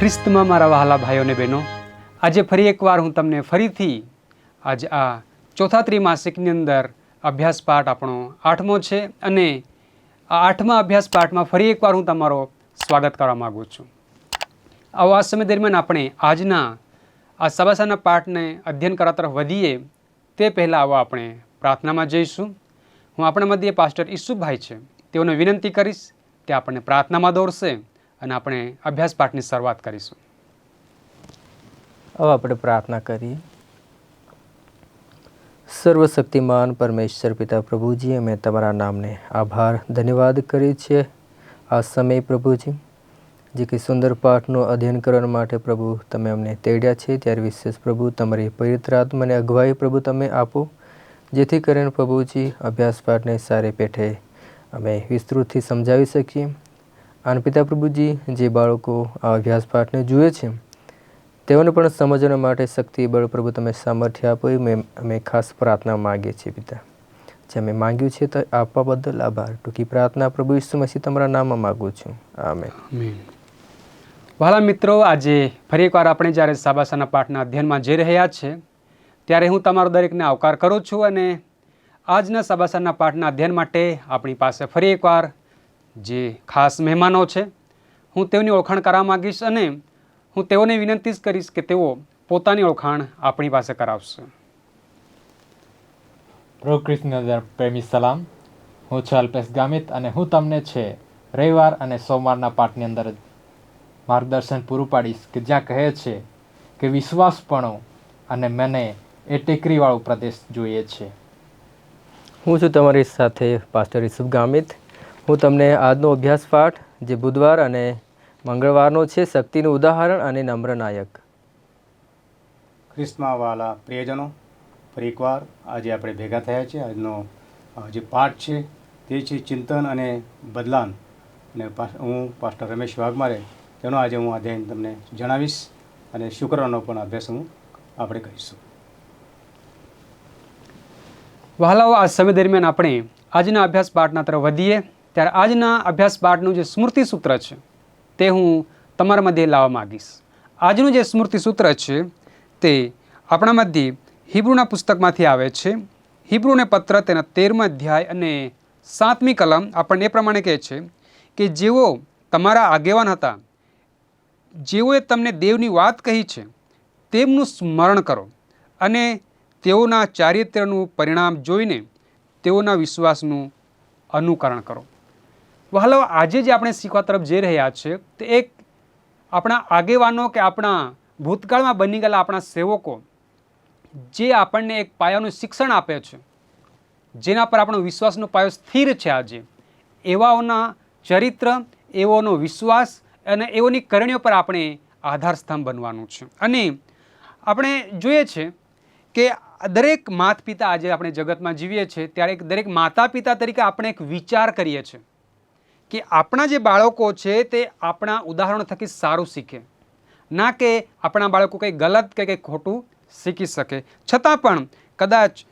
ખ્રિસ્તમાં મારા વહાલા ભાઈઓ અને બહેનો, આજે ફરી એકવાર હું તમને ફરીથી આજે આ ચોથા ત્રિમાસિકની અંદર અભ્યાસ પાઠ આપણો 8મો છે અને આ 8મા અભ્યાસ પાઠમાં ફરી એકવાર હું તમારો સ્વાગત કરવા માગું છું. આવો આ સમય દરમિયાન આપણે આજના આ સભાસાના પાઠને અધ્યયન કરવા તરફ વધીએ તે પહેલાં આવો આપણે પ્રાર્થનામાં જઈશું. હું આપણા મધ્યે પાસ્ટર ઈસુભાઈ છે, તેઓને વિનંતી કરીશ કે આપણને પ્રાર્થનામાં દોરશે અને આપણે અભ્યાસ પાઠની શરૂઆત કરીશું. હવે આપણે પ્રાર્થના કરીએ. સર્વશક્તિમાન પરમેશ્વર પિતા પ્રભુજી, અમે તમારા નામને આભાર ધન્યવાદ કરીએ છીએ આ સમય પ્રભુજી, જે કંઈ સુંદર પાઠનું અધ્યયન કરવા માટે પ્રભુ તમે અમને તેડ્યા છે, ત્યારે વિશેષ પ્રભુ તમારી પવિત્ર આત્માને અગવાઈ પ્રભુ તમે આપો, જેથી કરીને પ્રભુજી અભ્યાસ પાઠને સારે પેઠે અમે વિસ્તૃતથી સમજાવી શકીએ. અને પિતા પ્રભુજી, જે બાળકો આ અભ્યાસ પાઠને જુએ છે તેઓને પણ સમજવા માટે શક્તિ બળ પ્રભુ તમે સામર્થ્ય આપો, અમે ખાસ પ્રાર્થના માગીએ છીએ પિતા. જે અમે માંગ્યું છે તો આપવા બદલ આભાર. ટૂંકી પ્રાર્થના પ્રભુ ઈસુ મસીહ તમારા નામમાં માગું છું, આમેન. વહાલા મિત્રો, આજે ફરી એકવાર આપણે જ્યારે સાબાસાના પાઠના અધ્યયનમાં જઈ રહ્યા છે ત્યારે હું તમારો દરેકને આવકાર કરું છું અને આજના સાબાસાના પાઠના અધ્યયન માટે આપણી પાસે ફરી એકવાર જે ખાસ મહેમાનો છે હું તેઓની ઓળખાણ કરવા માગીશ અને હું તેઓને વિનંતી જ કરીશ કે તેઓ પોતાની ઓળખાણ આપણી પાસે કરાવશે. પ્રભુ ખ્રિસ્તની અંદર પ્રેમી સલામ. હું છું અલ્પેશ ગામિત અને હું તમને છે રવિવાર અને સોમવારના પાઠની અંદર માર્ગદર્શન પૂરું પાડીશ કે જ્યાં કહે છે કે વિશ્વાસપણો અને મને એ ટેકરીવાળો પ્રદેશ જોઈએ છે. હું છું તમારી સાથે પાસ્ટર ઈસુફ ગામિત. હું તમને આજનો અભ્યાસ પાઠ જે બુધવાર અને મંગળવારનો છે, શક્તિનું ઉદાહરણ અને નમ્ર નાયક. ખ્રિસ્તમાં વાલા પ્રિયજનો, ફરી એકવાર આજે આપણે ભેગા થયા છે. આજનો જે પાઠ છે તે છે ચિંતન અને બદલાન, અને હું પાસ્ટર રમેશ વાઘમારે તેનો આજે હું અધ્યયન તમને જણાવીશ અને શુક્રવારનો પણ અભ્યાસ આપણે કરીશું. વહાલાઓ, આ સમય દરમિયાન આપણે આજના અભ્યાસ પાઠના તરફ વધીએ ત્યારે આજના અભ્યાસ પાઠનું જે સ્મૃતિ સૂત્ર છે તે હું તમારા મધ્યે લાવવા માગીશ. આજનું જે સ્મૃતિ સૂત્ર છે તે આપણા મધ્યે હિબ્રુના પુસ્તકમાંથી આવે છે. હિબ્રુને પત્ર તેના 13મા અધ્યાય અને 7મી કલમ આપણને એ પ્રમાણે કહે છે કે જેઓ તમારા આગેવાન હતા, જેઓએ તમને દેવની વાત કહી છે, તેમનું સ્મરણ કરો અને તેઓના ચારિત્ર્યનું પરિણામ જોઈને તેઓના વિશ્વાસનું અનુકરણ કરો. વહાલો, આજે જે આપણે શીખવા તરફ જઈ રહ્યા છે તે એક આપણા આગેવાનો કે આપણા ભૂતકાળમાં બની ગયેલા આપણા સેવકો જે આપણને એક પાયાનું શિક્ષણ આપે છે, જેના પર આપણો વિશ્વાસનો પાયો સ્થિર છે, આજે એવાઓના ચરિત્ર, એવોનો વિશ્વાસ અને એવોની કરણીઓ પર આપણે આધાર સ્તંભ બનવાનું છે. અને આપણે જોઈએ છે કે દરેક માતા પિતા આજે આપણે જગતમાં જીવીએ છીએ ત્યારે દરેક માતા પિતા તરીકે આપણે એક વિચાર કરીએ છીએ કે આપણા જે બાળકો છે તે આપણા ઉદાહરણો થકી સારું શીખે, ના કે આપણા બાળકો કંઈ ગલત કે કંઈ ખોટું શીખી શકે. છતાં પણ કદાચ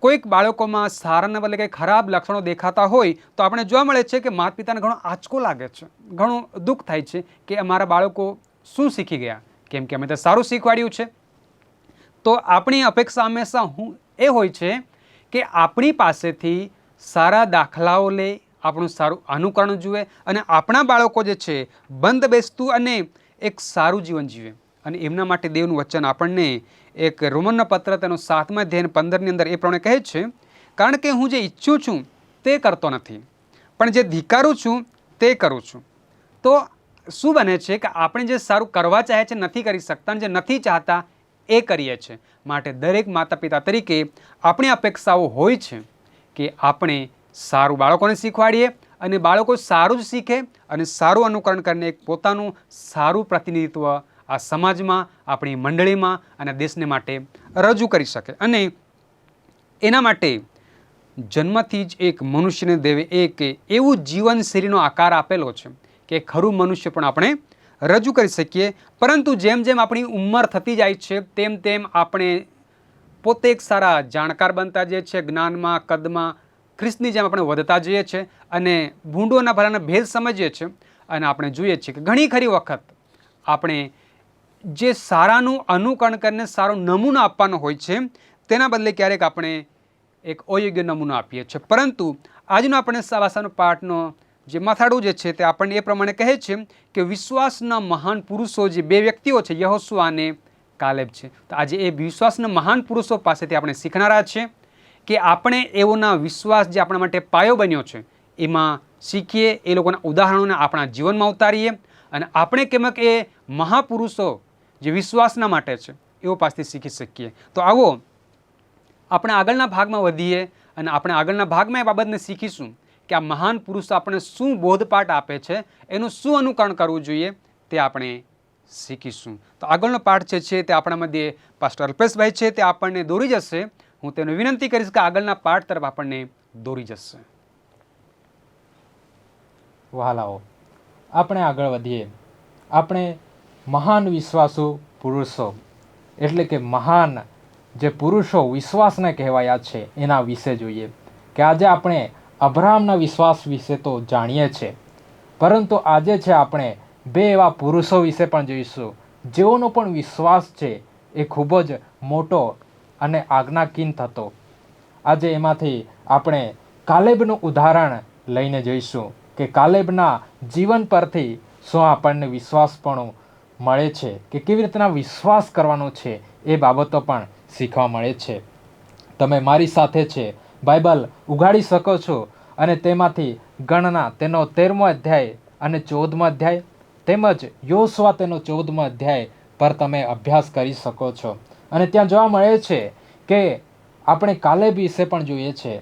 કોઈક બાળકોમાં સારાના બદલે કંઈ ખરાબ લક્ષણો દેખાતા હોય તો આપણે જોવા મળે છે કે માતા પિતાને ઘણો આંચકો લાગે છે, ઘણું દુઃખ થાય છે કે અમારા બાળકો શું શીખી ગયા, કેમ કે અમે તો સારું શીખવાડ્યું છે. તો આપણી અપેક્ષા હંમેશા એ હોય છે કે આપણી પાસેથી સારા દાખલાઓ લે, આપણું સારું અનુકરણ જુએ અને આપણા બાળકો જે છે બંધ બેસતું અને એક સારું જીવન જીવે. અને એમના માટે દેવનું વચન આપણને એક રોમનનો પત્ર તેનો 7મા અધ્યાય 15ની અંદર એ પ્રમાણે કહે છે, કારણ કે હું જે ઈચ્છું છું તે કરતો નથી, પણ જે ધિક્કારું છું તે કરું છું. તો શું બને છે કે આપણે જે સારું કરવા ચાહે છે નથી કરી શકતા, અને જે નથી ચાહતા એ કરીએ છીએ. માટે દરેક માતા પિતા તરીકે આપણી અપેક્ષાઓ હોય છે કે આપણે સારું બાળકોને શીખવાડીએ અને બાળકો સારું જ શીખે અને સારું અનુકરણ કરીને એક પોતાનું સારું પ્રતિનિધિત્વ આ સમાજમાં, આપણી મંડળીમાં અને દેશને માટે રજૂ કરી શકે. અને એના માટે જન્મથી જ એક મનુષ્યને દેવે એક એવું જીવનશૈલીનો આકાર આપેલો છે કે ખરું મનુષ્ય પણ આપણે રજૂ કરી શકીએ. પરંતુ જેમ જેમ આપણી ઉંમર થતી જાય છે તેમ તેમ આપણે પોતે એક સારા જાણકાર બનતા જઈએ છીએ, જ્ઞાનમાં, કદમાં ખ્રિસ્તની જેમ આપણે વધતા જઈએ છીએ અને ભૂંડોના ભલાના ભેદ સમજીએ છીએ. અને આપણે જોઈએ છીએ કે ઘણી ખરી વખત આપણે જે સારાનું અનુકરણ કરીને સારો નમૂનો આપવાનો હોય છે તેના બદલે ક્યારેક આપણે એક અયોગ્ય નમૂનો આપીએ છીએ. પરંતુ આજનો આપણે સાવાસાનો પાઠનો જે માથાડું જે છે તે આપણને એ પ્રમાણે કહે છે કે વિશ્વાસના મહાન પુરુષો જે બે વ્યક્તિઓ છે, યહોશુઆ અને કાલેબ છે. તો આજે એ વિશ્વાસના મહાન પુરુષો પાસેથી આપણે શીખનારા છે કે આપણે એઓના વિશ્વાસ જે આપણા માટે પાયો બન્યો છે એમાં શીખીએ, એ લોકોના ઉદાહરણોને આપણા જીવનમાં ઉતારીએ અને આપણે કેમક એ મહાપુરુષો જે વિશ્વાસના માટે છે એઓ પાસેથી શીખી શકીએ. તો આવો આપણે આગળના ભાગમાં વધીએ અને આપણે આગળના ભાગમાં એ બાબતને શીખીશું કે આ મહાન પુરુષો આપણને શું બોધપાઠ આપે છે, એનું શું અનુકરણ કરવું જોઈએ તે આપણે શીખીશું. તો આગળનો પાઠ જે છે તે આપણા મધ્યે પાસ્ટર અલ્પેશભાઈ છે તે આપણને દોરી જશે. હું તેને વિનંતી કરીશ કે આગળના પાઠ તરફ આપણને દોરી જશે. વહાલાઓ, આપણે આગળ વધીએ. આપણે મહાન વિશ્વાસુ પુરુષો એટલે કે મહાન જે પુરુષો વિશ્વાસને કહેવાયા છે એના વિશે જોઈએ. કે આજે આપણે અબ્રાહમના વિશ્વાસ વિશે તો જાણીએ છીએ, પરંતુ આજે છે આપણે બે એવા પુરુષો વિશે પણ જોઈશું જેઓનો પણ વિશ્વાસ છે એ ખૂબ જ મોટો અને આજ્ઞાકીન હતો. આજે એમાંથી આપણે કાલેબનું ઉદાહરણ લઈને જોઈશું કે કાલેબના જીવન પરથી શું આપણને વિશ્વાસપણું મળે છે કે કેવી રીતના વિશ્વાસ કરવાનો છે એ બાબતો પણ શીખવા મળે છે. તમે મારી સાથે છે બાઇબલ ઉઘાડી શકો છો અને તેમાંથી ગણના તેનો 13મો અધ્યાય અને 14મો અધ્યાય તેમજ યોશુઆ તેનો 14મો અધ્યાય પર તમે અભ્યાસ કરી શકો છો. અને ત્યાં જોવા મળે છે કે આપણે કાલેબ વિશે પણ જોઈએ છે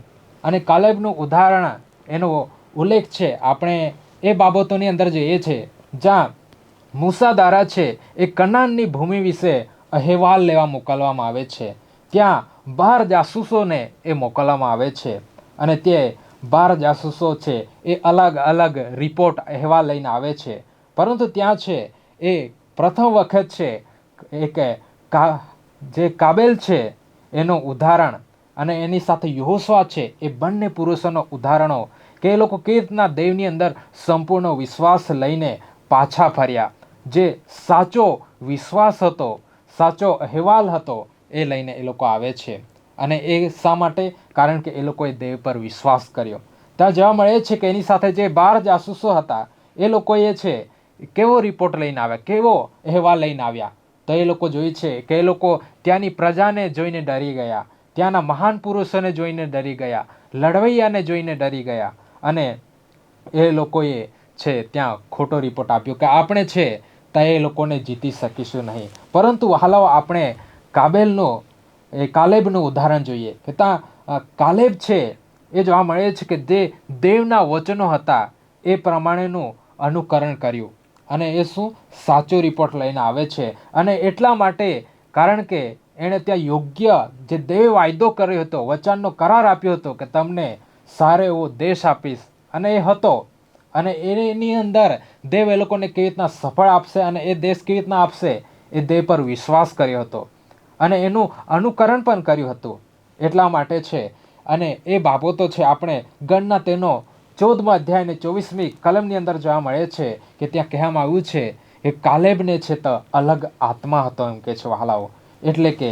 અને કાલેબનું ઉદાહરણ એનો ઉલ્લેખ છે આપણે એ બાબતોની અંદર જોઈએ છે જ્યાં મૂસા દ્વારા છે એ કનાનની ભૂમિ વિશે અહેવાલ લેવા મોકલવામાં આવે છે. ત્યાં 12 જાસૂસોને એ મોકલવામાં આવે છે અને તે 12 જાસૂસો છે એ અલગ અલગ રિપોર્ટ અહેવાલ લઈને આવે છે. પરંતુ ત્યાં છે એ પ્રથમ વખત છે એક જે કાબેલ છે એનું ઉદાહરણ અને એની સાથે યહોશુઆ છે એ બંને પુરુષોનો ઉદાહરણો કે એ લોકો કેવી રીતના દેવની અંદર સંપૂર્ણ વિશ્વાસ લઈને પાછા ફર્યા. જે સાચો વિશ્વાસ હતો, સાચો અહેવાલ હતો એ લઈને એ લોકો આવે છે. અને એ શા માટે? કારણ કે એ લોકોએ દેવ પર વિશ્વાસ કર્યો. ત્યાં જોવા મળે છે કે એની સાથે જે 12 જાસૂસો હતા એ લોકોએ છે કેવો રિપોર્ટ લઈને આવ્યા, કેવો અહેવાલ લઈને આવ્યા? તો એ લોકો જોઈ છે કે એ લોકો ત્યાંની પ્રજાને જોઈને ડરી ગયા, ત્યાંના મહાન પુરુષોને જોઈને ડરી ગયા, લડવૈયાને જોઈને ડરી ગયા અને એ લોકોએ છે ત્યાં ખોટો રિપોર્ટ આપ્યો કે આપણે છે ત્યાં એ લોકોને જીતી શકીશું નહીં. પરંતુ હાલાઓ આપણે કાલેબનું ઉદાહરણ જોઈએ કે ત્યાં કાલેબ છે એ જોવા મળે છે કે જે દેવના વચનો હતા એ પ્રમાણેનું અનુકરણ કર્યું અને એ શું સાચો રિપોર્ટ લઈને આવે છે. અને એટલા માટે કારણ કે એણે ત્યાં યોગ્ય જે દેવ વાયદો કર્યો હતો, વચનનો કરાર આપ્યો હતો કે તમને સારો એવો દેશ આપીશ અને એ હતો. અને એની અંદર દેવ એ લોકોને કેવી રીતના સફળ આપશે અને એ દેશ કેવી રીતના આપશે એ દેવ પર વિશ્વાસ કર્યો હતો અને એનું અનુકરણ પણ કર્યું હતું. એટલા માટે છે અને એ બાબતો છે આપણે ગણના તેનો 14મો અધ્યાય અને 24મી કલમની અંદર જોવા મળે છે કે ત્યાં કહેવામાં આવ્યું છે કે કાલેબને છે તો અલગ આત્મા હતો એમ કે છે વહાલાઓ. એટલે કે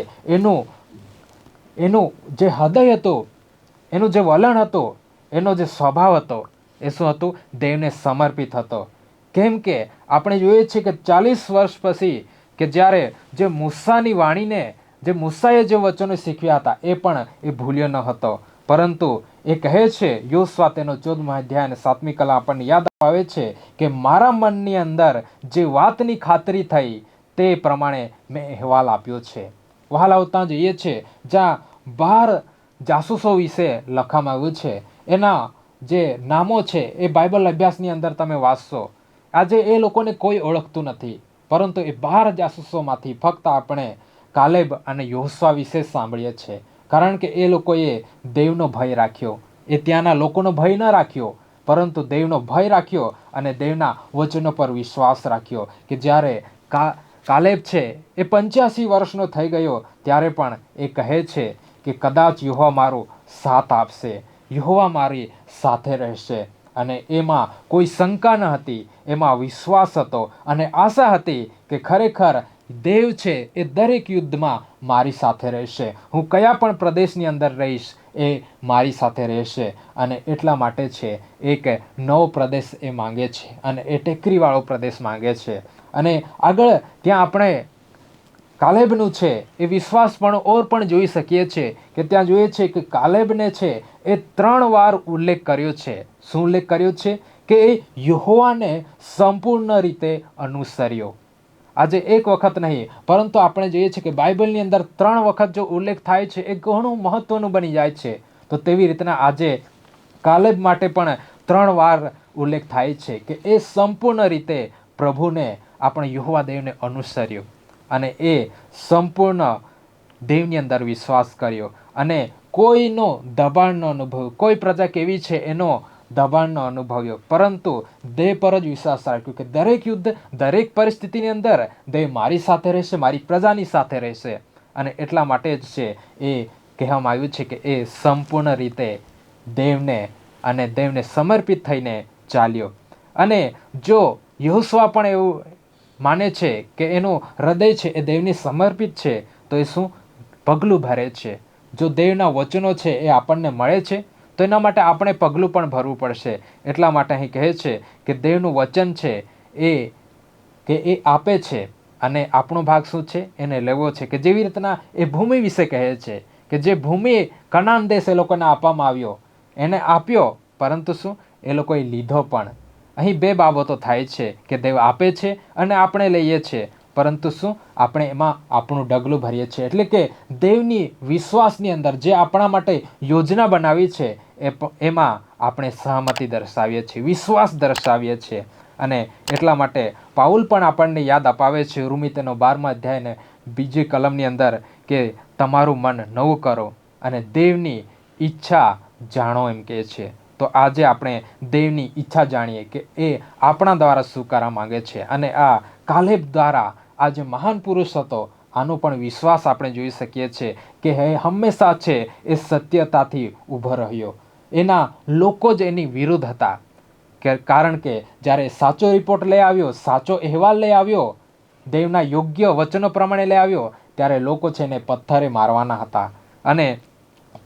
એનું જે હૃદય હતું, એનું જે વલણ હતું, એનો જે સ્વભાવ હતો એ શું હતું? દેવને સમર્પિત હતો. કેમ કે આપણે જોઈએ છીએ કે 40 વર્ષ પછી કે જ્યારે જે મૂસાની વાણીને જે મૂસાએ જે વચનો શીખ્યા હતા એ પણ એ ભૂલ્યો ન હતો. પરંતુ એ કહે છે યોશુઆ તેનો 14મો અધ્યાય અને 7મી કલમ આપણને યાદ આવે છે કે મારા મનની અંદર જે વાતની ખાતરી થઈ તે પ્રમાણે મેં અહેવાલ આપ્યો છે. વહાલાઓ ત્યાં જોઈએ છે જ્યાં 12 જાસૂસો વિશે લખવામાં આવ્યું છે. એના જે નામો છે એ બાઇબલ અભ્યાસની અંદર તમે વાંચશો. આજે એ લોકોને કોઈ ઓળખતું નથી, પરંતુ એ 12 જાસૂસોમાંથી ફક્ત આપણે કાલેબ અને યોશુઆ વિશે સાંભળીએ છીએ. કારણ કે એ લોકોએ દેવનો ભય રાખ્યો. એ ત્યાંના લોકોનો ભય ન રાખ્યો, પરંતુ દેવનો ભય રાખ્યો અને દેવના વચનો પર વિશ્વાસ રાખ્યો. કે જ્યારે કાલેબ છે એ 85 વર્ષનો થઈ ગયો ત્યારે પણ એ કહે છે કે કદાચ યહોવા મારો સાથ આપશે, યહોવા મારી સાથે રહેશે. અને એમાં કોઈ શંકા ન હતી, એમાં વિશ્વાસ હતો અને આશા હતી કે ખરેખર દેવ છે એ દરેક યુદ્ધમાં મારી સાથે રહેશે. હું કયા પણ પ્રદેશની અંદર રહીશ એ મારી સાથે રહેશે. અને એટલા માટે છે એક નવો પ્રદેશ એ માંગે છે અને એ ટેકરીવાળો પ્રદેશ માંગે છે. અને આગળ ત્યાં આપણે કાલેબનું છે એ વિશ્વાસ પણ જોઈ શકીએ છીએ કે ત્યાં જોઈએ છે કે કાલેબને છે એ 3 વાર ઉલ્લેખ કર્યો છે. શું ઉલ્લેખ કર્યો છે? કે એ યહોવાને સંપૂર્ણ રીતે અનુસર્યો. આજે એક વખત નહીં, પરંતુ આપણે જોઈએ છીએ કે બાઇબલની અંદર 3 વખત જો ઉલ્લેખ થાય છે એ ઘણું મહત્વનું બની જાય છે. તો તેવી રીતના આજે કાલેબ માટે પણ 3 વાર ઉલ્લેખ થાય છે કે એ સંપૂર્ણ રીતે પ્રભુને, આપણે યહોવા દેવને અનુસર્યો અને એ સંપૂર્ણ દેવની અંદર વિશ્વાસ કર્યો અને કોઈનો દબાણનો અનુભવ, કોઈ પ્રજા કેવી છે એનો દબાણનો અનુભવ્યો, પરંતુ દેહ પર જ વિશ્વાસ રાખ્યો કે દરેક યુદ્ધ, દરેક પરિસ્થિતિની અંદર દેવ મારી સાથે રહેશે, મારી પ્રજાની સાથે રહેશે. અને એટલા માટે જ છે એ કહેવામાં આવ્યું છે કે એ સંપૂર્ણ રીતે દેવને અને દેવને સમર્પિત થઈને ચાલ્યો. અને જો યહોશુઆ પણ એવું માને છે કે એનું હૃદય છે એ દેવને સમર્પિત છે, તો એ શું પગલું ભરે છે. જો દેવના વચનો છે એ આપણને મળે છે તો એના માટે આપણે પગલું પણ ભરવું પડશે. એટલા માટે અહીં કહે છે કે દેવનું વચન છે એ આપે છે અને આપણો ભાગ શું છે? એને લેવો છે. કે જેવી રીતના એ ભૂમિ વિશે કહે છે કે જે ભૂમિ કનાન દેશ એ લોકોને આપવામાં આવ્યો, એને આપ્યો, પરંતુ શું? એ લોકોએ લીધો પણ. અહીં 2 બાબતો થાય છે કે દેવ આપે છે અને આપણે લઈએ છીએ, પરંતુ શું? આપણે એમાં આપણું ડગલું ભરીએ છીએ. એટલે કે દેવની વિશ્વાસની અંદર જે આપણા માટે યોજના બનાવી છે એમાં આપણે સહમતિ દર્શાવીએ છીએ, વિશ્વાસ દર્શાવીએ છીએ. અને એટલા માટે પાઉલ પણ આપણને યાદ અપાવે છે રોમી તેનો 12મા અધ્યાયને 2જી કલમની અંદર કે તમારું મન નવું કરો અને દેવની ઈચ્છા જાણો એમ કહે છે. તો આજે આપણે દેવની ઈચ્છા જાણીએ કે એ આપણા દ્વારા શું કરવા માંગે છે. અને આ કાલેબ દ્વારા આ જે મહાન પુરુષ હતો આનો પણ વિશ્વાસ આપણે જોઈ શકીએ છીએ કે એ હંમેશા છે એ સત્યતાથી ઊભો રહ્યો. એના લોકો જ એની વિરુદ્ધ હતા, કારણ કે જ્યારે સાચો રિપોર્ટ લઈ આવ્યો, સાચો અહેવાલ લઈ આવ્યો, દેવના યોગ્ય વચનો પ્રમાણે લઈ આવ્યો, ત્યારે લોકો છે એને પથ્થરે મારવાના હતા. અને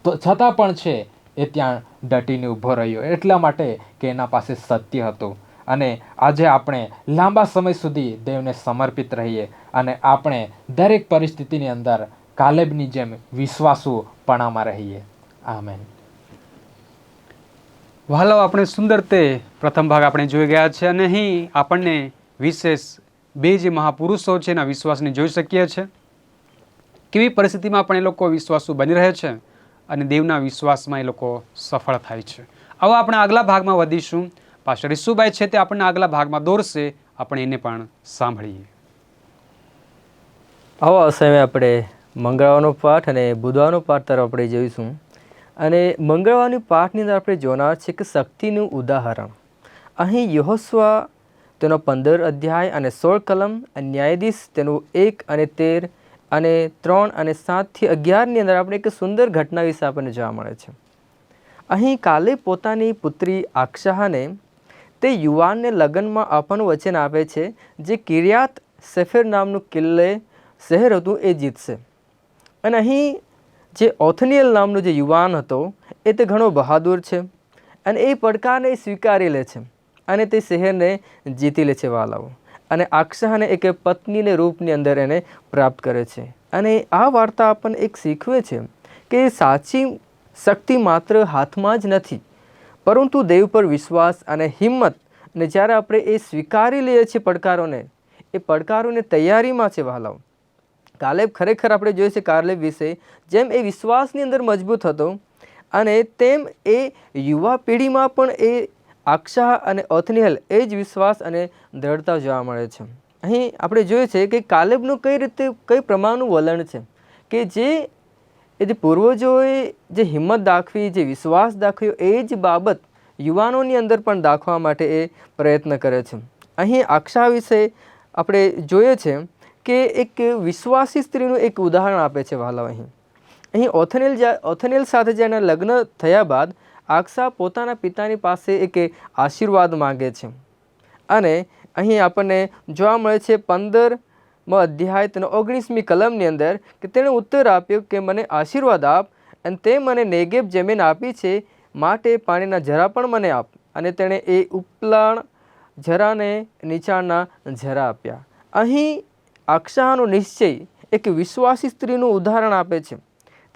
તો છતાં પણ છે એ ત્યાં ડટીને ઊભો રહ્યો, એટલા માટે કે એના પાસે સત્ય હતું. અને આજે આપણે લાંબા સમય સુધી દેવને સમર્પિત રહીએ અને આપણે દરેક પરિસ્થિતિની અંદર કાલેબની જેમ વિશ્વાસુપણામાં રહીએ. આમેન. વહાલાઓ, આપણે સુંદર તે પ્રથમ ભાગ આપણે જોઈ ગયા છે અને અહીં આપણને વિશેષ 2 જે મહાપુરુષો છે એના વિશ્વાસને જોઈ શકીએ છીએ. કેવી પરિસ્થિતિમાં પણ એ લોકો વિશ્વાસુ બની રહે છે અને દેવના વિશ્વાસમાં એ લોકો સફળ થાય છે. આવો આપણે આગલા ભાગમાં વધીશું. પાસ્ટર ઈસુભાઈ છે તે આપણને આગલા ભાગમાં દોરશે, આપણે એને પણ સાંભળીએ. આવો આ સમયે આપણે મંગળવારનો પાઠ અને બુધવારનો પાઠ તરફ આપણે જોઈશું. અને મંગળવારની પાઠની અંદર આપણે જોનાર છે કે શક્તિનું ઉદાહરણ. અહીં યહોશુઆ તેનો 15 અધ્યાય અને 16 કલમ, ન્યાયાધીશ તેનું 1 અને 13 અને 3 અને 7 થી 11ની અંદર આપણે એક સુંદર ઘટના વિશે આપણને જોવા મળે છે. અહીં કાલે પોતાની પુત્રી આક્ષાહાને તે યુવાનને લગ્નમાં આપવાનું વચન આપે છે જે કિર્યાત સેફેર નામનું શહેર હતું એ જીતશે. અને અહીં જે ઓથનિયલ નામનો જે યુવાન હતો એ તે ઘણો બહાદુર છે અને એ પડકારને સ્વીકારી લે છે અને તે શહેરને જીતી લે છે વાલાઓ. અને આક્ષાહાને એક પત્નીને રૂપની અંદર એને પ્રાપ્ત કરે છે. અને આ વાર્તા આપણને એક શીખવે છે કે સાચી શક્તિ માત્ર હાથમાં જ નથી, પરંતુ દેવ પર વિશ્વાસ અને હિંમત. અને જ્યારે આપણે એ સ્વીકારી લઈએ છીએ પડકારોને, એ પડકારોની તૈયારીમાં છે વહાલાઓ. કાલેબ ખરેખર આપણે જોઈએ છે કાલેબ વિશે, જેમ એ વિશ્વાસની અંદર મજબૂત હતો અને તેમ એ યુવા પેઢીમાં પણ એ આક્ષા અને ઓથનિયલ એ જ વિશ્વાસ અને દ્રઢતા જોવા મળે છે. અહીં આપણે જોઈએ છે કે કાલેબનું કઈ પ્રમાણનું વલણ છે કે જે પૂર્વજોએ જે હિંમત દાખવી, જે વિશ્વાસ દાખવ્યો, એ જ બાબત યુવાનોની અંદર પણ દાખવા માટે એ પ્રયત્ન કરે છે. અહીં આક્ષા વિશે આપણે જોઈએ છે કે એક વિશ્વાસી સ્ત્રીનું એક ઉદાહરણ આપે છે વહાલાઓ. અહીં ઓથનિયલ સાથે જેના લગ્ન થયા બાદ આક્ષા પોતાના પિતાની પાસે એક આશીર્વાદ માંગે છે. અને અહીં આપણને જોવા મળે છે 15મો અધ્યાય તેનો 19મી કલમની અંદર કે તેણે ઉત્તર આપ્યો કે મને આશીર્વાદ આપ, અને તે મને નેગેબ જમીન આપી છે, માટે પાણીના ઝરા પણ મને આપ. અને તેણે એ ઉપલાણ ઝરાને નીચાણના ઝરા આપ્યા. અહીં આક્ષાનો નિશ્ચય એક વિશ્વાસી સ્ત્રીનું ઉદાહરણ આપે છે.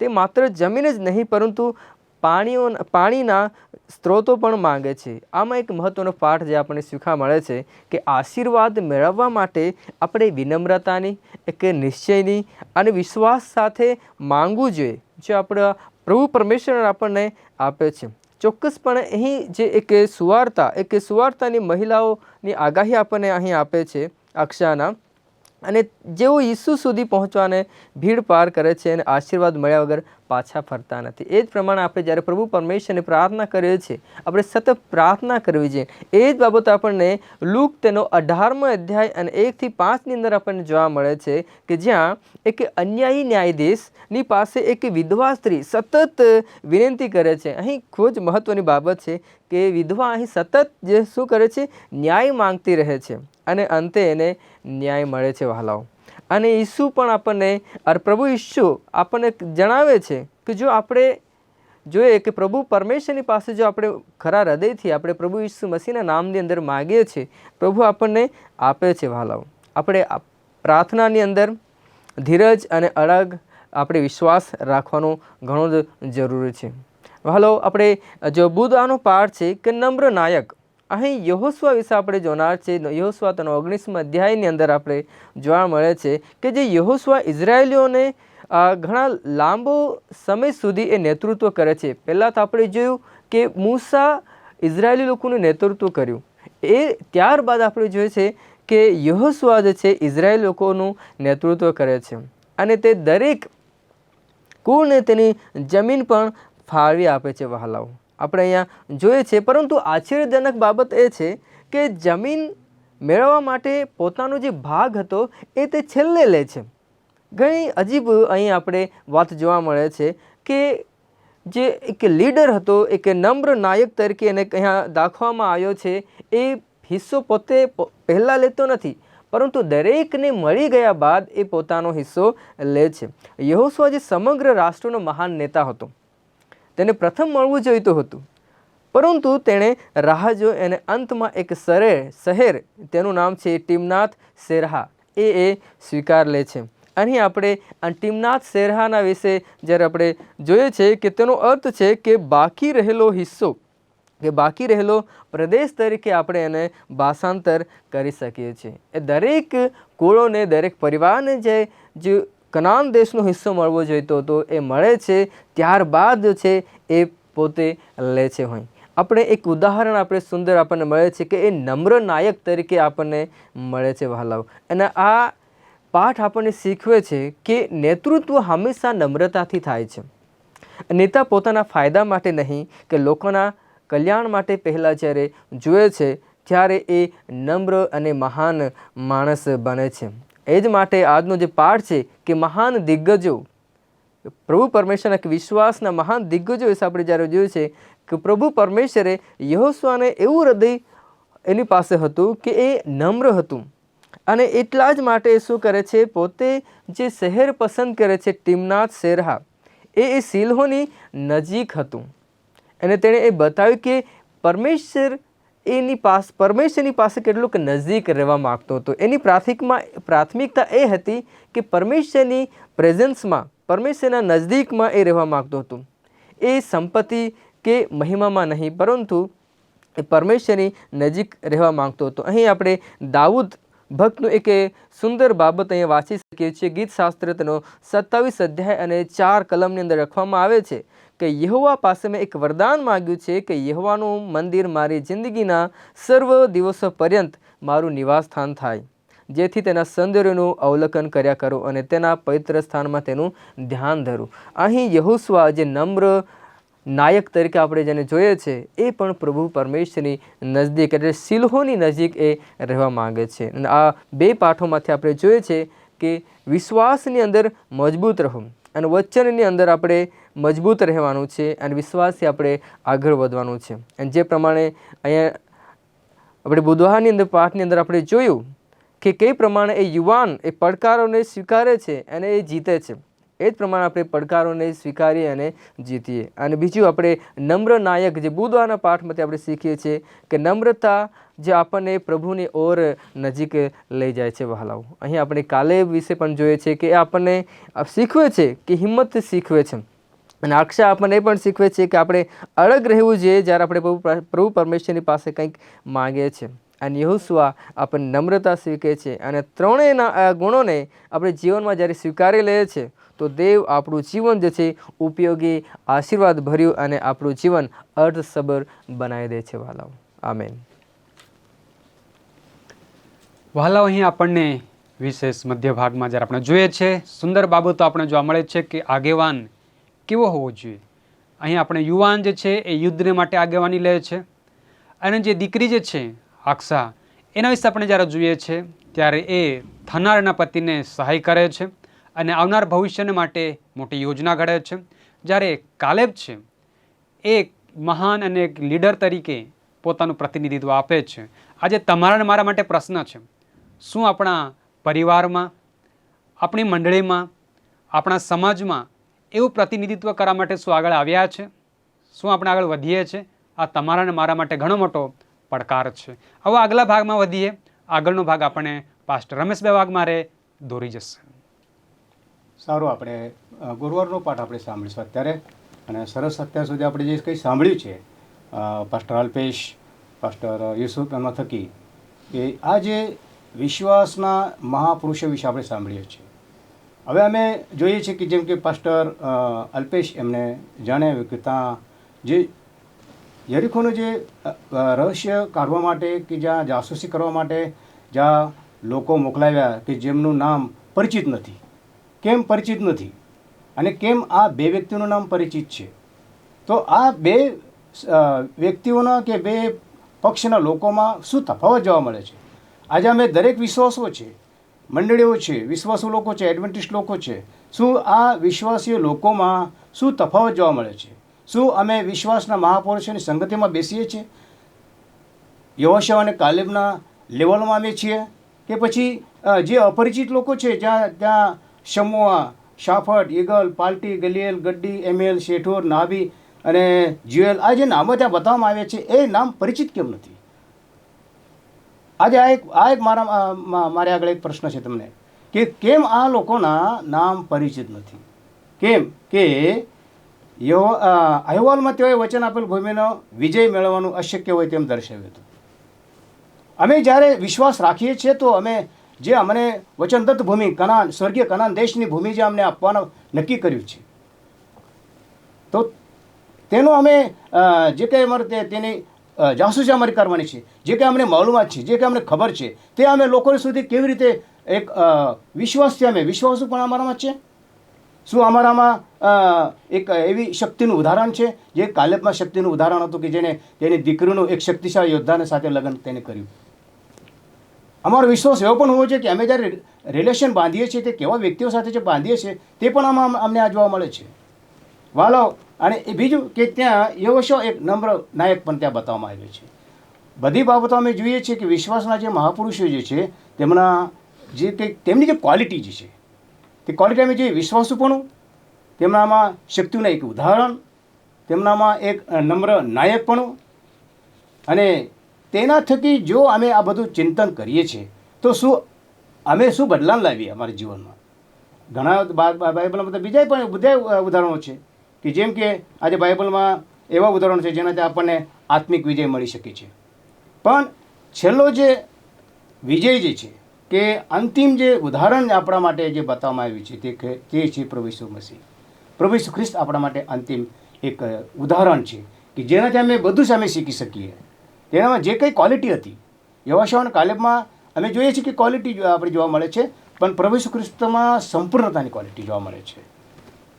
તે માત્ર જમીન જ નહીં પરંતુ પાણીના સ્ત્રોતો પણ માંગે છે. આમાં એક મહત્ત્વનો પાઠ જે આપણને શીખવા મળે છે કે આશીર્વાદ મેળવવા માટે આપણે વિનમ્રતાની, એક નિશ્ચયની અને વિશ્વાસ સાથે માંગવું જોઈએ, જે આપણા પ્રભુ પરમેશ્વર આપણને આપે છે. ચોક્કસપણે અહીં જે એક સુવાર્તાની મહિલાઓની આગાહી આપણને અહીં આપે છે આક્ષાના, અને જેઓ ઈસુ સુધી પહોંચવાને ભીડ પાર કરે છે અને આશીર્વાદ મળ્યા વગર પાછા ફરતા નથી. એ જ પ્રમાણે આપણે જ્યારે પ્રભુ પરમેશ્વરને પ્રાર્થના કરીએ છીએ, આપણે સતત પ્રાર્થના કરવી જોઈએ. એ જ બાબત આપણને લૂક તેનો 18મો અધ્યાય અને 1 થી 5ની અંદર આપણને જોવા મળે છે કે જ્યાં એક અન્યાયી ન્યાયાધીશની પાસે એક વિધવા સ્ત્રી સતત વિનંતી કરે છે. અહીં ખૂબ જ મહત્ત્વની બાબત છે કે વિધવા અહીં સતત જે શું કરે છે, ન્યાય માંગતી રહે છે, અને અંતે એને ન્યાય મળે છે વહાલાઓ. અને ઈસુ પણ આપણને પ્રભુ ઈસુ આપણને જણાવે છે કે જો આપણે જોઈએ કે પ્રભુ પરમેશ્વરની પાસે જો આપણે ખરા હૃદયથી આપણે પ્રભુ ઈસુ મસીહના નામની અંદર માગીએ છીએ, પ્રભુ આપણને આપે છે વહાલાઓ. આપણે પ્રાર્થનાની અંદર ધીરજ અને અડગ આપણે વિશ્વાસ રાખવાનો ઘણો જ જરૂરી છે વહાલાઓ. આપણે જો બુધવાનો પાઠ છે કે નમ્ર નાયક, અહીં યહોશુઆ વિશે આપણે જોનાર છે. યહોશુઆ તેનો 19મો અધ્યાયની અંદર આપણે જોવા મળે છે કે જે યહોશુઆ ઇઝરાયેલીઓને ઘણા લાંબો સમય સુધી એ નેતૃત્વ કરે છે. પહેલાં તો આપણે જોયું કે મૂસા ઇઝરાયેલી લોકોનું નેતૃત્વ કર્યું, એ ત્યારબાદ આપણે જોઈએ છે કે યહોશુઆ જે છે ઇઝરાયેલ લોકોનું નેતૃત્વ કરે છે, અને તે દરેક કુળને તેની જમીન પણ ફાળવી આપે છે વહાલાઓ. આપણે અહીંયા જોઈએ છે, પરંતુ આશ્ચર્યજનક બાબત એ છે કે જમીન મેળવવા માટે પોતાનો જે ભાગ હતો એ તે છેલ્લે લે છે. ઘણી અજીબ અહીં આપણે વાત જોવા મળે છે કે જે એક લીડર હતો, એક નમ્ર નાયક તરીકે એને અહીંયા દાખવવામાં આવ્યો છે, એ હિસ્સો પોતે પહેલાં લેતો નથી, પરંતુ દરેકને મળી ગયા બાદ એ પોતાનો હિસ્સો લે છે. યહોશુઆ જે સમગ્ર રાષ્ટ્રનો મહાન નેતા હતો, તેને પ્રથમ મળવું જોઈતું હતું, પરંતુ તેણે રાહ જોઈ અને અંતમાં એક શહેર તેનું નામ છે ટિમનાથ સેરહા, એ સ્વીકાર લે છે. અહીં આપણે ટિમનાથ સેરહાના વિશે જ્યારે આપણે જોઈએ છે કે તેનો અર્થ છે કે બાકી રહેલો હિસ્સો, કે બાકી રહેલો પ્રદેશ તરીકે આપણે એને ભાષાંતર કરી શકીએ છીએ. એ દરેક કુળોને, દરેક પરિવારને જે કનાન દેશનો હિસ્સો મળવો જોઈતો હતો એ મળે છે, ત્યારબાદ છે એ પોતે લે છે. હોય આપણે એક ઉદાહરણ આપણે સુંદર આપણને મળે છે કે એ નમ્ર નાયક તરીકે આપણને મળે છે વહાલાઓ. અને આ પાઠ આપણને શીખવે છે કે નેતૃત્વ હંમેશા નમ્રતાથી થાય છે. નેતા પોતાના ફાયદા માટે નહીં કે લોકોના કલ્યાણ માટે પહેલાં જ્યારે જુએ છે ત્યારે એ નમ્ર અને મહાન માણસ બને છે. એ જ માટે આજનો જે પાઠ છે કે મહાન દિગ્ગજો, પ્રભુ પરમેશ્વરના વિશ્વાસના મહાન દિગ્ગજો વિશે આપણે જ્યારે જોયું છે કે પ્રભુ પરમેશ્વરે યહોશુઆને એવું હૃદય એની પાસે હતું કે એ નમ્ર હતું, અને એટલા જ માટે એ શું કરે છે, પોતે જે શહેર પસંદ કરે છે ટિમનાથ સેરહા, એ શિલ્હોની નજીક હતું, અને તેણે એ બતાવ્યું કે પરમેશ્વરની પાસે કેટલુંક નજીક રહેવા માગતો હતો. એની પ્રાથમિકતા એ હતી કે પરમેશ્વરની પ્રેઝન્સમાં, પરમેશ્વરના નજદીકમાં એ રહેવા માગતો હતો. એ સંપત્તિ કે મહિમામાં નહીં, પરંતુ એ પરમેશ્વરની નજીક રહેવા માગતો હતો. અહીં આપણે દાઉદ ભક્તનું એક સુંદર બાબત અહીંયા વાંચી શકીએ છીએ. ગીત શાસ્ત્ર તેનો 27 અધ્યાય અને 4 કલમની અંદર લખવામાં આવે છે કે યહોવા પાસે મેં એક વરદાન માગ્યું છે કે યહોવાનું મંદિર મારી જિંદગીના સર્વ દિવસો પર્યંત મારું નિવાસ સ્થાન થાય, જેથી તેના સૌંદર્યનું અવલોકન કર્યા કરું અને તેના પવિત્ર સ્થાનમાં તેનું ધ્યાન ધરું. અહીં યહોશુઆ જે નમ્ર નાયક તરીકે આપણે જેને જોઈએ છે એ પણ પ્રભુ પરમેશ્વરની નજદીક એટલે શિલ્હોની નજીક એ રહેવા માંગે છે. અને આ બે પાઠોમાંથી આપણે જોઈએ છે કે વિશ્વાસની અંદર મજબૂત રહો, અને વચનની અંદર આપણે મજબૂત રહેવાનું છે અને વિશ્વાસથી આપણે આગળ વધવાનું છે. અને જે પ્રમાણે અહીંયા આપણે બુધવારની અંદર પાઠની અંદર આપણે જોયું કે કઈ પ્રમાણે એ યુવાન એ પડકારોને સ્વીકારે છે અને એ જીતે છે. એ જ પ્રમાણે આપણે પડકારોને સ્વીકારીએ અને જીતીએ. અને બીજું આપણે નમ્ર નાયક જે બુધવારના પાઠમાંથી આપણે શીખીએ છીએ કે નમ્રતા જે આપણને પ્રભુની ઓર નજીક લઈ જાય છે. વહાલાઓ, અહીં આપણે કાલેબ વિશે પણ જોઈએ છે કે એ આપણને શીખવે છે કે હિંમત શીખવે છે. અને અક્ષા આપણને એ પણ શીખવે છે કે આપણે અડગ રહેવું જોઈએ જ્યારે આપણે પ્રભુ પરમેશ્વરની પાસે કંઈક માગીએ છીએ. અને યહોશુઆ આપણને નમ્રતા શીખે છે. અને ત્રણેયના ગુણોને આપણે જીવનમાં જ્યારે સ્વીકારી લઈએ છીએ તો દેવ આપણું જીવન જે છે ઉપયોગી, આશીર્વાદ ભર્યું અને આપણું જીવન અર્થસભર બનાવી દે છે. વહાલાઓ, આમેન. વહાલાઓ, અહીં આપણને વિશેષ મધ્ય ભાગમાં જ્યારે આપણે જોઈએ છે સુંદર બાબતો આપણે જોવા મળે છે કે આગેવાન કેવો હોવો જોઈએ. અહીં આપણે યુવાન જે છે એ યુદ્ધને માટે આગેવાની લે છે અને જે દીકરી જે છે અક્ષા, એના વિશે આપણે જ્યારે જોઈએ છે ત્યારે એ થનારના પતિને સહાય કરે છે અને આવનાર ભવિષ્યને માટે મોટી યોજના ઘડે છે. જ્યારે કાલેબ છે એ મહાન અને એક લીડર તરીકે પોતાનું પ્રતિનિધિત્વ આપે છે. આજે તમારા અને મારા માટે પ્રશ્ન છે, શું આપણા પરિવારમાં, આપણી મંડળીમાં, આપણા સમાજમાં એવું પ્રતિનિધિત્વ કરવા માટે શું આગળ આવ્યા છે? શું આપણે આગળ વધીએ છીએ? આ તમારા અને મારા માટે ઘણો મોટો પડકાર છે. હવે આગલા ભાગમાં વધીએ. આગળનો ભાગ આપણે પાસ્ટર રમેશભાઈ વાઘમારે દોરી જશે. સારું, આપણે ગુરુવારનો પાઠ આપણે સાંભળીશું અત્યારે. અને સરસ અત્યાર સુધી આપણે જે કંઈ સાંભળ્યું છે પાસ્ટર અલ્પેશ, પાસ્ટર યુસુફ એમના થકી, કે આ જે વિશ્વાસના મહાપુરુષો વિશે આપણે સાંભળીએ છીએ. હવે અમે જોઈએ છીએ કે જેમ કે પાસ્ટર અલ્પેશ એમને જણાવ્યું કે ત્યાં જે યરીખોનું જે રહસ્ય કાઢવા માટે કે જ્યાં જાસૂસી કરવા માટે જ્યાં લોકો મોકલાવ્યા કે જેમનું નામ પરિચિત નથી. કેમ પરિચિત નથી અને કેમ આ બે વ્યક્તિઓનું નામ પરિચિત છે? તો આ બે વ્યક્તિઓના કે બે પક્ષના લોકોમાં શું તફાવત જોવા મળે છે? આજે અમે દરેક વિશ્વાસો છે, મંડળીઓ છે, વિશ્વાસુ લોકો છે, એડવેન્ટિસ્ટ લોકો છે, શું આ વિશ્વાસીય લોકોમાં શું તફાવત જોવા મળે છે? શું અમે વિશ્વાસના મહાપુરુષોની સંગતિમાં બેસીએ છીએ? યહોશુઆ અને કાલેબના લેવલમાં અમે છીએ કે પછી જે અપરિચિત લોકો છે ત્યાં શમુઆ, શાફટ, ઈગલ, પાલ્ટી, ગલિયેલ, ગડ્ડી, એમેલ, શેઠોર, નાભી અને જ્યુએલ, આ જે નામો ત્યાં બતાવવામાં આવ્યા છે એ નામ પરિચિત કેમ નથી? આજે આ એક મારે આગળ એક પ્રશ્ન છે તમને કે કેમ આ લોકોના નામ પરિચિત નથી? કેમ કે અહેવાલમાં તેઓએ વચન આપેલ ભૂમિનો વિજય મેળવવાનું અશક્ય હોય તેમ દર્શાવ્યું હતું. અમે જ્યારે વિશ્વાસ રાખીએ છીએ તો અમે જે અમને વચનદત્ત ભૂમિ કનાન, સ્વર્ગીય કનાન દેશની ભૂમિ જે અમને આપવાનું નક્કી કર્યું છે, તો તેનો અમે જે કંઈ અમારે તેની જાસૂસી અમારી કરવાની છે, જે કંઈ અમને માલુમાત છે, જે કંઈ અમને ખબર છે, તે અમે લોકો સુધી કેવી રીતે એક વિશ્વાસથી અમે વિશ્વાસુ પણ અમારામાં છે. શું અમારામાં એક એવી શક્તિનું ઉદાહરણ છે જે કાલેબમાં શક્તિનું ઉદાહરણ હતું કે જેને તેની દીકરીનું એક શક્તિશાળી યોદ્ધાને સાથે લગ્ન તેને કર્યું? અમારો વિશ્વાસ એવો પણ હોવો જોઈએ કે અમે જ્યારે રિલેશન બાંધીએ છીએ તે કેવા વ્યક્તિઓ સાથે જે બાંધીએ છીએ તે પણ આમાં અમને આ જોવા મળે છે. વાલો, અને એ બીજું કે ત્યાં યહોશુઆ એક નમ્ર નાયક પણ ત્યાં બતાવવામાં આવ્યો છે. બધી બાબતો અમે જોઈએ છીએ કે વિશ્વાસના જે મહાપુરુષો જે છે તેમના જે કંઈક તેમની જે ક્વોલિટી જે છે તે ક્વોલિટી અમે જોઈએ. વિશ્વાસુપણું, તેમનામાં શક્તિનું એક ઉદાહરણ, તેમનામાં એક નમ્ર નાયકપણું, અને તેના થકી જો અમે આ બધું ચિંતન કરીએ છીએ તો અમે શું બદલાવ લાવીએ અમારા જીવનમાં? ઘણા બાઇબલમાં બધા ઉદાહરણો છે કે જેમ કે આજે બાઇબલમાં એવા ઉદાહરણો છે જેનાથી આપણને આત્મિક વિજય મળી શકે છે. પણ છેલ્લો જે વિજય જે છે કે અંતિમ જે ઉદાહરણ આપણા માટે જે બતાવવામાં આવ્યું છે તે છે પ્રભુ ઈસુ મસીહ. પ્રભુ ઈસુ ખ્રિસ્ત આપણા માટે અંતિમ એક ઉદાહરણ છે કે જેનાથી અમે બધું સામે શીખી શકીએ. તેનામાં જે કંઈ ક્વોલિટી હતી યહોશુઆ અને કાલેબમાં અમે જોઈએ છીએ કે ક્વોલિટી આપણે જોવા મળે છે, પણ પ્રભુ ઈસુ ખ્રિસ્તમાં સંપૂર્ણતાની ક્વોલિટી જોવા મળે છે.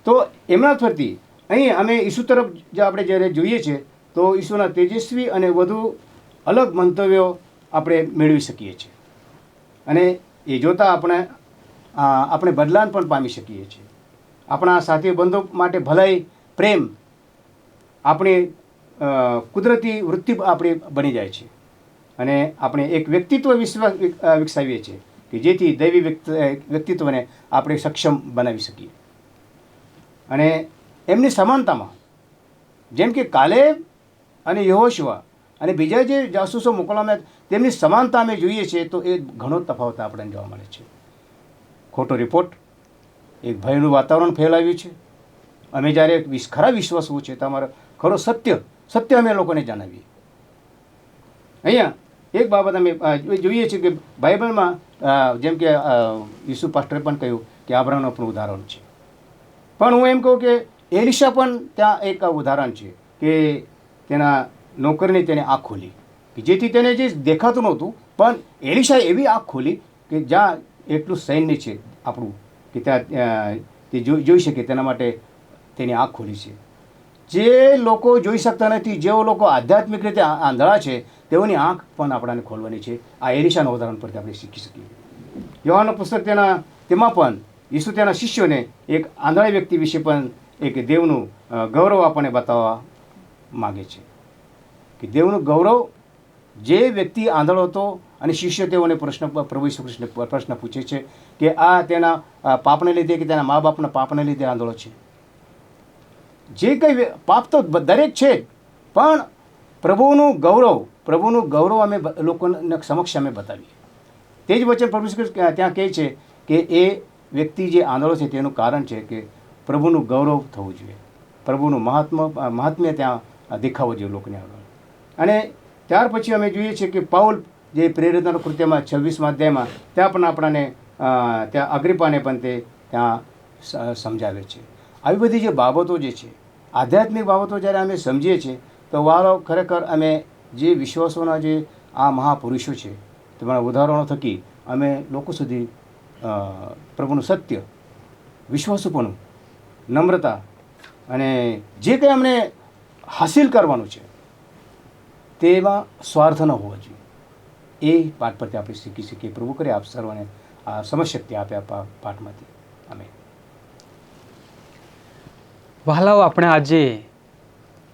તો એમના પરથી અહીં અમે ઈસુ તરફ જે આપણે જ્યારે જોઈએ છીએ તો ઈસુના તેજસ્વી અને વધુ અલગ મંતવ્યો આપણે મેળવી શકીએ છીએ, અને એ જોતાં આપણે બદલાન પણ પામી શકીએ છીએ. આપણા સાથી બંધુ માટે ભલાઈ, પ્રેમ આપણી કુદરતી વૃત્તિ આપણી બની જાય છે અને આપણે એક વ્યક્તિત્વ વિકસાવીએ છીએ કે જેથી દૈવી વ્યક્તિત્વને આપણે સક્ષમ બનાવી શકીએ. અને એમની સમાનતામાં જેમ કે કાલેબ અને યહોશુઆ અને બીજા જે જાસૂસો મોકલવામાં તેમની સમાનતા અમે જોઈએ છીએ તો એ ઘણો તફાવત આપણને જોવા મળે છે. ખોટો રિપોર્ટ, એક ભયનું વાતાવરણ ફેલાવ્યું છે. અમે જ્યારે ખરા વિશ્વાસવું છે તમારો ખરો સત્ય અમે લોકોને જણાવીએ. અહીંયા એક બાબત અમે જોઈએ છીએ કે બાઇબલમાં જેમ કે યીશુ પાસ્ટરે પણ કહ્યું કે અબ્રાહમનું પણ ઉદાહરણ છે, પણ હું એમ કહું કે એલિશા પણ ત્યાં એક ઉદાહરણ છે કે તેના નોકરને તેને આંખ ખોલી કે જેથી તેને જે દેખાતું નહોતું, પણ એલિશાએ એવી આંખ ખોલી કે જ્યાં એટલું સૈન્ય છે આપણું કે ત્યાં તે જોઈ શકે તેના માટે તેની આંખ ખોલી છે. જે લોકો જોઈ શકતા નથી, જેઓ લોકો આધ્યાત્મિક રીતે આંધળા છે, તેઓની આંખ પણ આપણાને ખોલવાની છે. આ એલિશાના ઉદાહરણ પરથી આપણે શીખી શકીએ. યોહાનનું પુસ્તક તેમાં પણ યીશુ તેના શિષ્યોને એક આંધળા વ્યક્તિ વિશે પણ એક દેવનું ગૌરવ આપણને બતાવવા માગે છે કે દેવનું ગૌરવ, જે વ્યક્તિ આંધળો હતો અને શિષ્ય તેઓને પ્રભુ ઈસુ કૃષ્ણ પ્રશ્ન પૂછે છે કે આ તેના પાપને લીધે કે તેના મા બાપના પાપને લીધે આંધળો છે. જે કંઈ પાપ તો દરેક છે, પણ પ્રભુનું ગૌરવ અમે લોકોને સમક્ષ અમે બતાવીએ. તે જ વચન પ્રભુ ઈસુ કૃષ્ણ ત્યાં કહે છે કે એ વ્યક્તિ જે આંધળો છે તેનું કારણ છે કે પ્રભુનું ગૌરવ થવું જોઈએ, પ્રભુનું મહાત્મ્ય ત્યાં દેખાવું જોઈએ લોકોને આગળ. અને ત્યાર પછી અમે જોઈએ છીએ કે પાઉલ જે પ્રેરિતોના કૃત્યમાં 26મા અધ્યાયમાં ત્યાં પણ આપણને ત્યાં અગ્રિપાને પણ તે ત્યાં સમજાવે છે. આવી બધી જે બાબતો જે છે, આધ્યાત્મિક બાબતો જ્યારે અમે સમજીએ છીએ તો વારો ખરેખર અમે જે વિશ્વાસોના જે આ મહાપુરુષો છે તમારા ઉદાહરણો થકી અમે લોકો સુધી પ્રભુનું સત્ય, વિશ્વાસુપણું, નમ્રતા અને જે કંઈ અમને હાસિલ કરવાનું છે તેમાં સ્વાર્થ ન હોવો જોઈએ, એ પાઠ પરથી આપણે શીખી શકીએ. પ્રભુ કરે આપ સર્વને આ સમજશક્તિ આપે આ પાઠમાંથી. અમે વહાલાઓ, આપણે આજે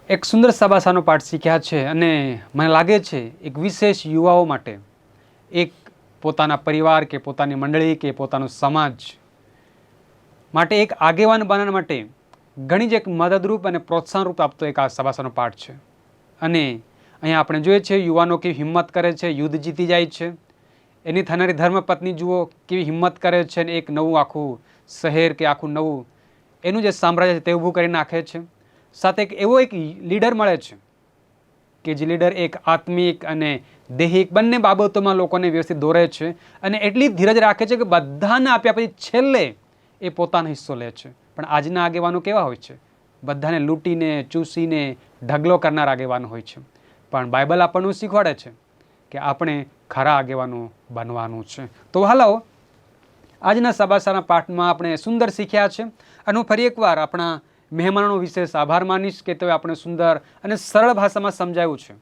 એક સુંદર સબાસાનો પાઠ શીખ્યા છે અને મને લાગે છે એક વિશેષ યુવાઓ માટે, એક પોતાના પરિવાર કે પોતાની મંડળી કે પોતાનો સમાજ માટે એક આગેવાન બનાવવા માટે ઘણી જ એક મદદરૂપ અને પ્રોત્સાહનરૂપ આપતો એક આ સબાસાનો પાઠ છે. અને અહીંયા આપણે જોઈએ છીએ યુવાનો કેવી હિંમત કરે છે, યુદ્ધ જીતી જાય છે. એની થનારી ધર્મપત્ની જુઓ કેવી હિંમત કરે છે અને એક નવું આખું શહેર કે આખું નવું એનું જે સામ્રાજ્ય છે તે ઊભું કરી નાખે છે. સાથે એવો એક લીડર મળે છે કે જે લીડર એક આત્મિક અને દૈહિક બંને બાબતોમાં લોકોને વ્યવસ્થિત દોરે છે અને એટલી ધીરજ રાખે છે કે બધાને આપ્યા પછી છેલ્લે એ પોતાનો હિસ્સો લે છે. પણ આજના આગેવાનો કેવા હોય છે? બધાને લૂંટીને ચૂસીને ઢગલો કરનાર આગેવાનો હોય છે. પણ બાઇબલ આપણને શીખવાડે છે કે આપણે ખરા આગેવાનો બનવાનું છે. તો હાલો, આજના સબાસાના પાઠમાં આપણે સુંદર શીખ્યા છે અને હું ફરી એકવાર આપણા મહેમાનોનો વિશેષ આભાર માનીશ કે તેઓએ આપણે સુંદર અને સરળ ભાષામાં સમજાવ્યું છે,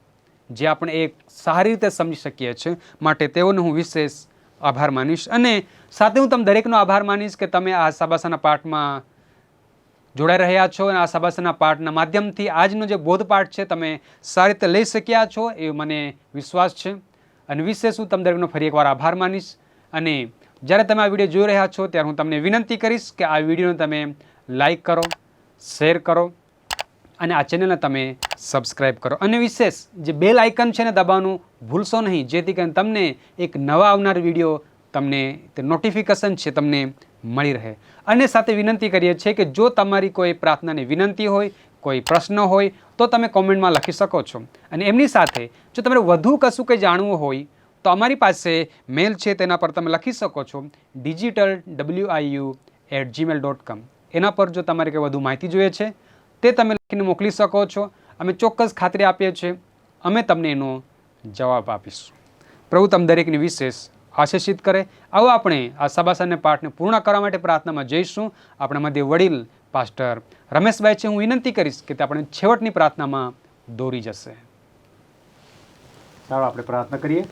જે આપણે એક સારી રીતે સમજી શકીએ છીએ. માટે તેઓનો હું વિશેષ આભાર માનીશ અને સાથે હું તમે દરેકનો આભાર માનીશ કે તમે આ સબાસાના પાઠમાં જોડાઈ રહ્યા છો અને આ સબાસાના પાઠના માધ્યમથી આજનો જે બોધપાઠ છે તમે સારી રીતે લઈ શક્યા છો એ મને વિશ્વાસ છે. અને વિશેષ હું તમે દરેકનો ફરી એકવાર આભાર માનીશ. અને જ્યારે તમે આ વિડીયો જોઈ રહ્યા છો ત્યારે હું તમને વિનંતી કરીશ કે આ વિડીયોને તમે લાઈક કરો, શેર કરો અને આ ચેનલને તમે સબસ્ક્રાઈબ કરો. અને વિશેષ જે બેલ આઇકન છે ને દબાવવાનું ભૂલશો નહીં, જેથી કરીને તમને એક નવા આવનાર વિડીયો તમને તે નોટિફિકેશન છે તમને મળી રહે. અને સાથે વિનંતી કરીએ છીએ કે જો તમારી કોઈ પ્રાર્થનાની વિનંતી હોય, કોઈ પ્રશ્ન હોય તો તમે કોમેન્ટમાં લખી શકો છો. અને એમની સાથે જો તમારે વધુ કશું કંઈ જાણવું હોય તો અમારી પાસે મેલ છે, તેના પર તમે લખી શકો છો digitalwiu@gmail.com. એના પર જો તમારે કંઈ વધુ માહિતી જોઈએ છે તે તમે લખીને મોકલી શકો છો. અમે ચોક્કસ ખાતરી આપીએ છીએ અમે તમને એનો જવાબ આપીશું. પ્રભુ તમે દરેકની વિશેષ આશીષિત કરે. આવો આપણે આ સબાસાને પાઠને પૂર્ણ કરવા માટે પ્રાર્થનામાં જઈશું. આપણા મધ્ય વડીલ પાસ્ટર રમેશભાઈ છે, હું વિનંતી કરીશ કે તે આપણે છેવટની પ્રાર્થનામાં દોરી જશે. ચાલો આપણે પ્રાર્થના કરીએ.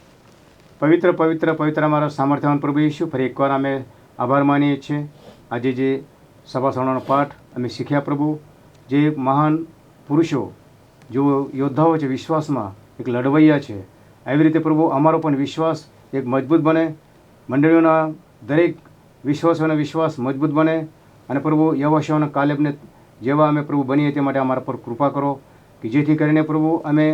પવિત્ર પવિત્ર પવિત્ર અમારા સામર્થ્યવાન પ્રભુ ઈસુ, ફરી એકવાર અમે આભાર માનીએ છીએ આજે જે સભાસણોનો પાઠ અમે શીખ્યા પ્રભુ. જે મહાન પુરુષો જો યોદ્ધાઓ છે વિશ્વાસમાં, એક લડવૈયા છે, આવી રીતે પ્રભુ અમારો પણ વિશ્વાસ એક મજબૂત બને, મંડળીઓના દરેક વિશ્વાસોનો વિશ્વાસ મજબૂત બને, અને પ્રભુ યહોશુઆના કાલેબને જેવા અમે પ્રભુ બનીએ તે માટે અમારા પર કૃપા કરો, કે જેથી કરીને પ્રભુ અમે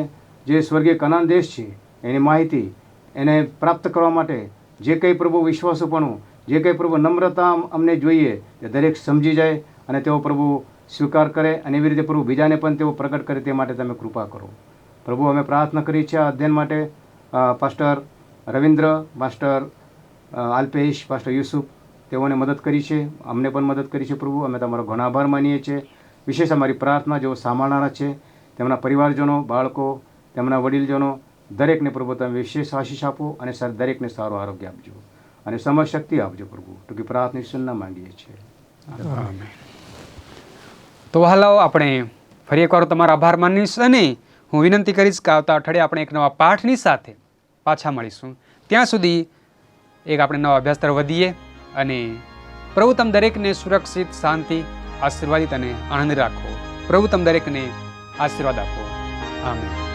જે સ્વર્ગીય કનાન દેશ છે એની માહિતી એને પ્રાપ્ત કરવા માટે જે કંઈ પ્રભુ વિશ્વાસોપણું, જે કંઈ પ્રભુ નમ્રતા અમને જોઈએ તે દરેક સમજી જાય અને તેઓ પ્રભુ સ્વીકાર કરે, અને એવી રીતે પ્રભુ બીજાને પણ તેઓ પ્રગટ કરે તે માટે તમે કૃપા કરો. પ્રભુ અમે પ્રાર્થના કરી છે આ અધ્યયન માટે pastor Ravindra, pastor Alpesh, pastor Yusuf તેઓને મદદ કરી છે, અમને પણ મદદ કરી છે પ્રભુ. અમે તમારો ઘણો આભાર માનીએ છીએ. વિશેષ અમારી પ્રાર્થના જેઓ સાંભળનારા છે તેમના પરિવારજનો, બાળકો, તેમના વડીલજનો દરેકને પ્રભુ તમે વિશેષ આશીષ આપો, અને દરેકને સારું આરોગ્ય આપજો અને સમય શક્તિ આપજો પ્રભુ. ટૂંકી પ્રાર્થના ઈશ્વરના માંગીએ છીએ. આમેન. તો વહાલાઓ, આપણે ફરી એકવાર તમારો આભાર માનીશ, અને હું વિનંતી કરીશ કે આવતા અઠવાડિયે આપણે એક નવા પાઠની સાથે પાછા મળીશું. ત્યાં સુધી એક આપણે નવા અભ્યાસ તરફ વધીએ, અને પ્રભુ તમ દરેકને સુરક્ષિત, શાંતિ, આશીર્વાદિત અને આનંદ રાખો. પ્રભુ તમ દરેકને આશીર્વાદ આપો. આમેન.